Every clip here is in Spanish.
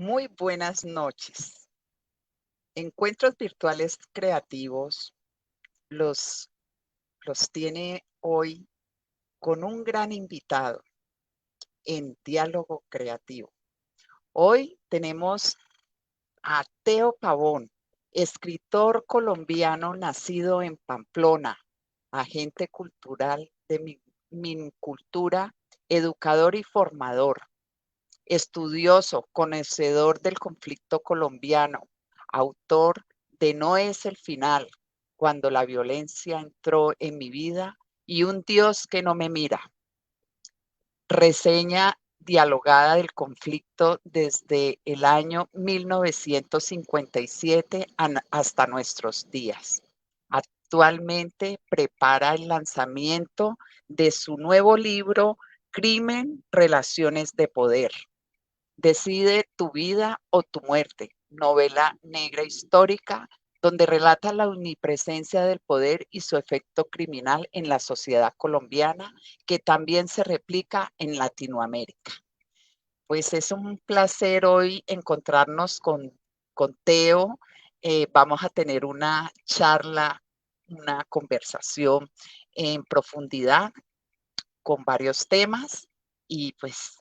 Muy buenas noches. Encuentros virtuales creativos los, los tiene hoy con un gran invitado en Diálogo Creativo. Hoy tenemos a Teo Pavón, escritor colombiano nacido en Pamplona, agente cultural de Mincultura, educador y formador, estudioso, conocedor del conflicto colombiano, autor de No es el final, cuando la violencia entró en mi vida y un Dios que no me mira. Reseña dialogada del conflicto desde el año 1957 hasta nuestros días. Actualmente prepara el lanzamiento de su nuevo libro Crimen, Relaciones de Poder. Decide tu vida o tu muerte, novela negra histórica donde relata la omnipresencia del poder y su efecto criminal en la sociedad colombiana, que también se replica en Latinoamérica. Pues es un placer hoy encontrarnos con Teo. Vamos a tener una charla, una conversación en profundidad con varios temas y pues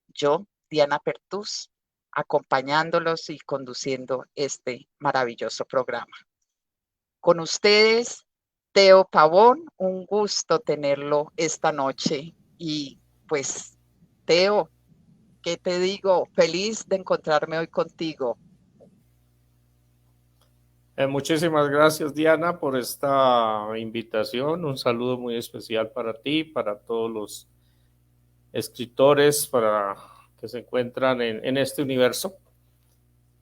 yo, Diana Pertús, acompañándolos y conduciendo este maravilloso programa. Con ustedes, Teo Pavón, un gusto tenerlo esta noche. Y pues, Teo, ¿qué te digo? Feliz de encontrarme hoy contigo. Muchísimas gracias, Diana, por esta invitación. Un saludo muy especial para ti, para todos los escritores para que se encuentran en este universo,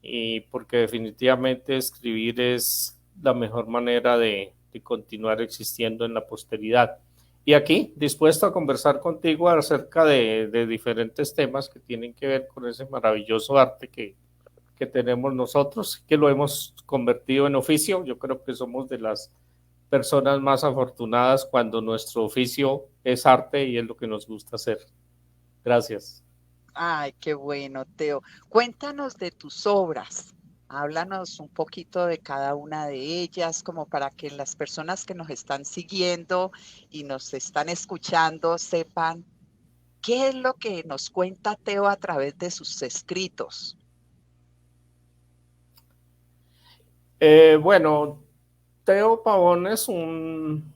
y porque definitivamente escribir es la mejor manera de continuar existiendo en la posteridad. Y aquí, dispuesto a conversar contigo acerca de diferentes temas que tienen que ver con ese maravilloso arte que tenemos nosotros, que lo hemos convertido en oficio. Yo creo que somos de las personas más afortunadas cuando nuestro oficio es arte y es lo que nos gusta hacer. Gracias. Ay, qué bueno, Teo. Cuéntanos de tus obras. Háblanos un poquito de cada una de ellas, como para que las personas que nos están siguiendo y nos están escuchando sepan qué es lo que nos cuenta Teo a través de sus escritos. Bueno, Teo Pavón es un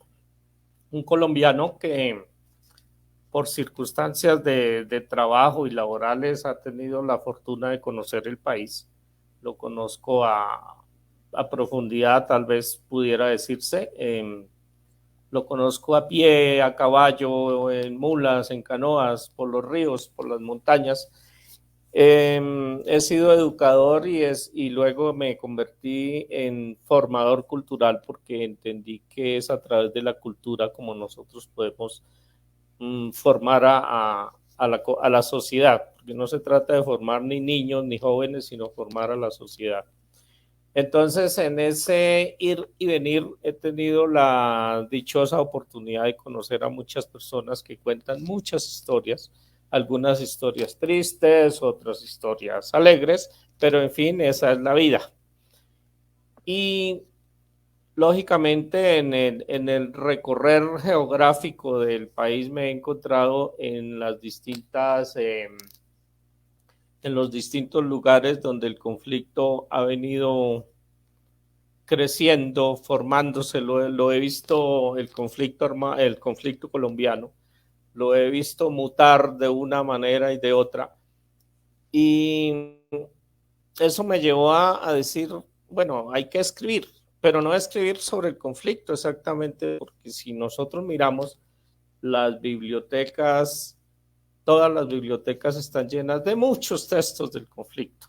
colombiano que por circunstancias de trabajo y laborales ha tenido la fortuna de conocer el país. Lo conozco a profundidad, tal vez pudiera decirse. Lo conozco a pie, a caballo, en mulas, en canoas, por los ríos, por las montañas. He sido educador y luego me convertí en formador cultural porque entendí que es a través de la cultura como nosotros podemos formar a la sociedad, porque no se trata de formar ni niños ni jóvenes, sino formar a la sociedad. Entonces, en ese ir y venir he tenido la dichosa oportunidad de conocer a muchas personas que cuentan muchas historias, algunas historias tristes, otras historias alegres, pero en fin, esa es la vida. Y lógicamente en el recorrer geográfico del país me he encontrado en los distintos lugares donde el conflicto ha venido creciendo, formándose. Lo he visto el conflicto colombiano, lo he visto mutar de una manera y de otra. Y eso me llevó a decir, bueno, hay que escribir, pero no escribir sobre el conflicto exactamente, porque si nosotros miramos las bibliotecas, todas las bibliotecas están llenas de muchos textos del conflicto.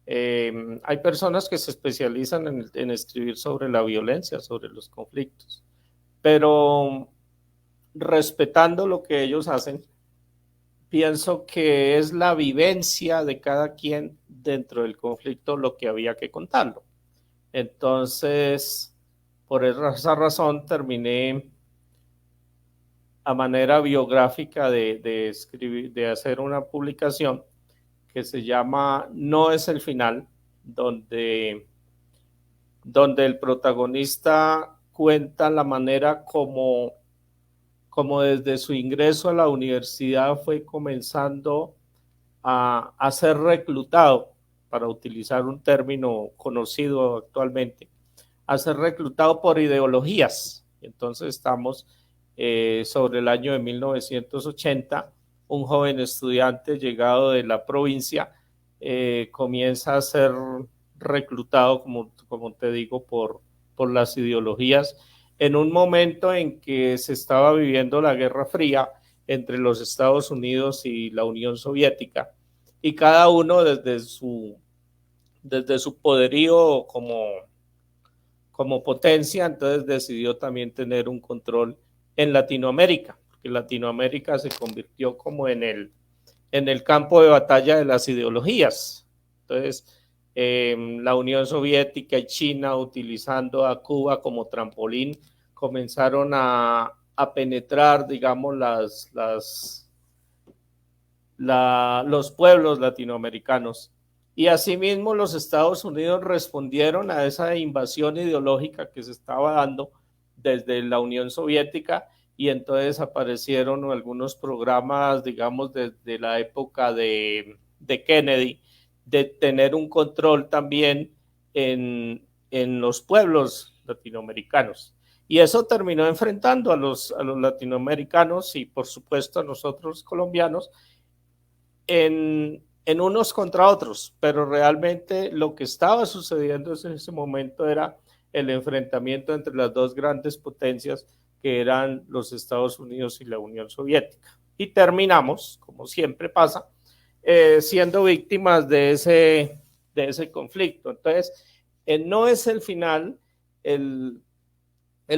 Hay personas que se especializan en escribir sobre la violencia, sobre los conflictos, pero respetando lo que ellos hacen, pienso que es la vivencia de cada quien dentro del conflicto lo que había que contarlo. Entonces, por esa razón terminé a manera biográfica de escribir, de hacer una publicación que se llama No es el final, donde el protagonista cuenta la manera como desde su ingreso a la universidad fue comenzando a ser reclutado, para utilizar un término conocido actualmente, a ser reclutado por ideologías. Entonces estamos sobre el año de 1980, un joven estudiante llegado de la provincia comienza a ser reclutado, como te digo, por las ideologías, en un momento en que se estaba viviendo la Guerra Fría entre los Estados Unidos y la Unión Soviética, y cada uno desde su poderío como potencia, entonces decidió también tener un control en Latinoamérica, porque Latinoamérica se convirtió como en el campo de batalla de las ideologías. Entonces, la Unión Soviética y China, utilizando a Cuba como trampolín, comenzaron a penetrar, digamos, los pueblos latinoamericanos. Y asimismo los Estados Unidos respondieron a esa invasión ideológica que se estaba dando desde la Unión Soviética, y entonces aparecieron algunos programas, digamos, desde la época de Kennedy, de tener un control también en los pueblos latinoamericanos. Y eso terminó enfrentando a los latinoamericanos y por supuesto a nosotros colombianos en unos contra otros, pero realmente lo que estaba sucediendo en ese momento era el enfrentamiento entre las dos grandes potencias, que eran los Estados Unidos y la Unión Soviética. Y terminamos, como siempre pasa, siendo víctimas de ese conflicto. Entonces, no es el final, el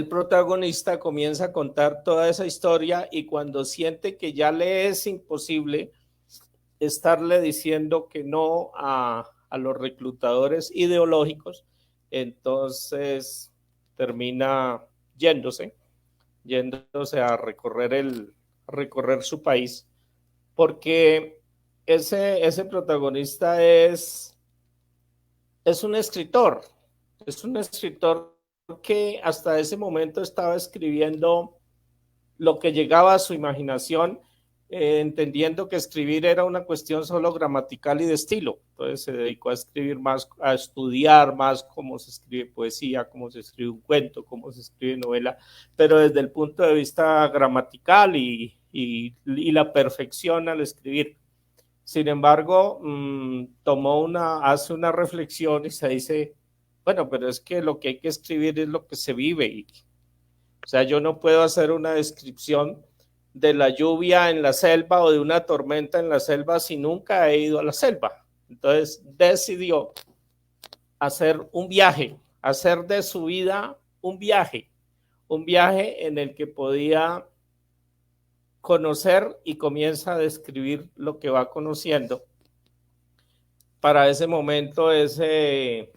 protagonista comienza a contar toda esa historia, y cuando siente que ya le es imposible estarle diciendo que no a los reclutadores ideológicos, entonces termina yéndose a recorrer su país, porque ese protagonista es un escritor, que hasta ese momento estaba escribiendo lo que llegaba a su imaginación, entendiendo que escribir era una cuestión solo gramatical y de estilo. Entonces se dedicó a escribir más, a estudiar más cómo se escribe poesía, cómo se escribe un cuento, cómo se escribe novela, pero desde el punto de vista gramatical y la perfección al escribir. Sin embargo, hace una reflexión y se dice, bueno, pero es que lo que hay que escribir es lo que se vive. O sea, yo no puedo hacer una descripción de la lluvia en la selva o de una tormenta en la selva si nunca he ido a la selva. Entonces decidió hacer un viaje, hacer de su vida un viaje en el que podía conocer, y comienza a describir lo que va conociendo. Para ese momento, ese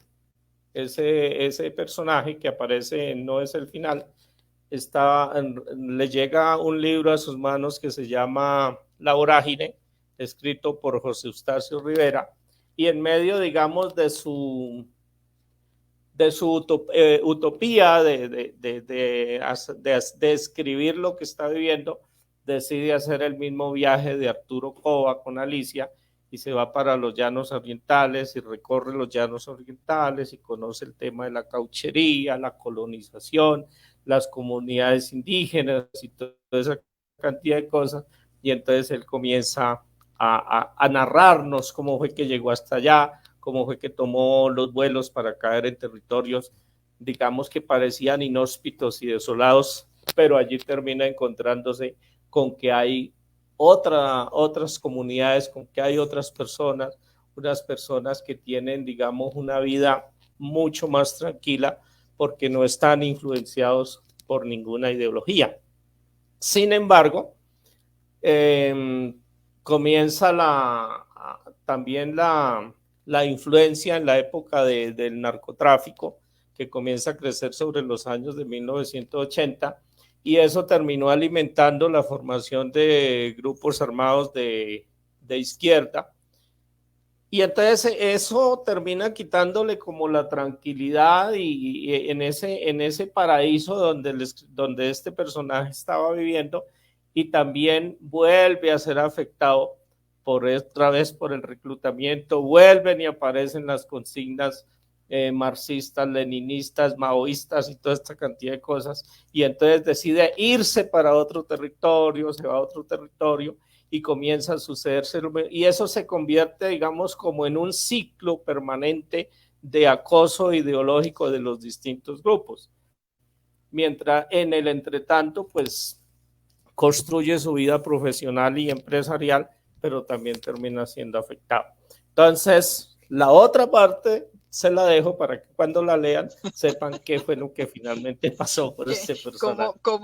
personaje que aparece en No es el final, le llega un libro a sus manos que se llama La Vorágine, escrito por José Eustacio Rivera, y en medio, digamos, de su utopía de escribir lo que está viviendo, decide hacer el mismo viaje de Arturo Cova con Alicia, y se va para los llanos orientales y recorre los llanos orientales y conoce el tema de la cauchería, la colonización, las comunidades indígenas y toda esa cantidad de cosas. Y entonces él comienza a narrarnos cómo fue que llegó hasta allá, cómo fue que tomó los vuelos para caer en territorios, digamos, que parecían inhóspitos y desolados, pero allí termina encontrándose con que hay otras comunidades, con que hay otras personas, unas personas que tienen, digamos, una vida mucho más tranquila, porque no están influenciados por ninguna ideología. Sin embargo, comienza también la influencia en la época del narcotráfico, que comienza a crecer sobre los años de 1980, y eso terminó alimentando la formación de grupos armados de izquierda, Y entonces eso termina quitándole como la tranquilidad y en ese paraíso donde este personaje estaba viviendo, y también vuelve a ser afectado otra vez por el reclutamiento, vuelven y aparecen las consignas marxistas, leninistas, maoístas y toda esta cantidad de cosas, y entonces decide irse para otro territorio, se va a otro territorio y comienza a sucederse, y eso se convierte, digamos, como en un ciclo permanente de acoso ideológico de los distintos grupos. Mientras en el entretanto, pues construye su vida profesional y empresarial, pero también termina siendo afectado. Entonces, la otra parte se la dejo para que cuando la lean sepan qué fue lo que finalmente pasó por este personaje. ¿Cómo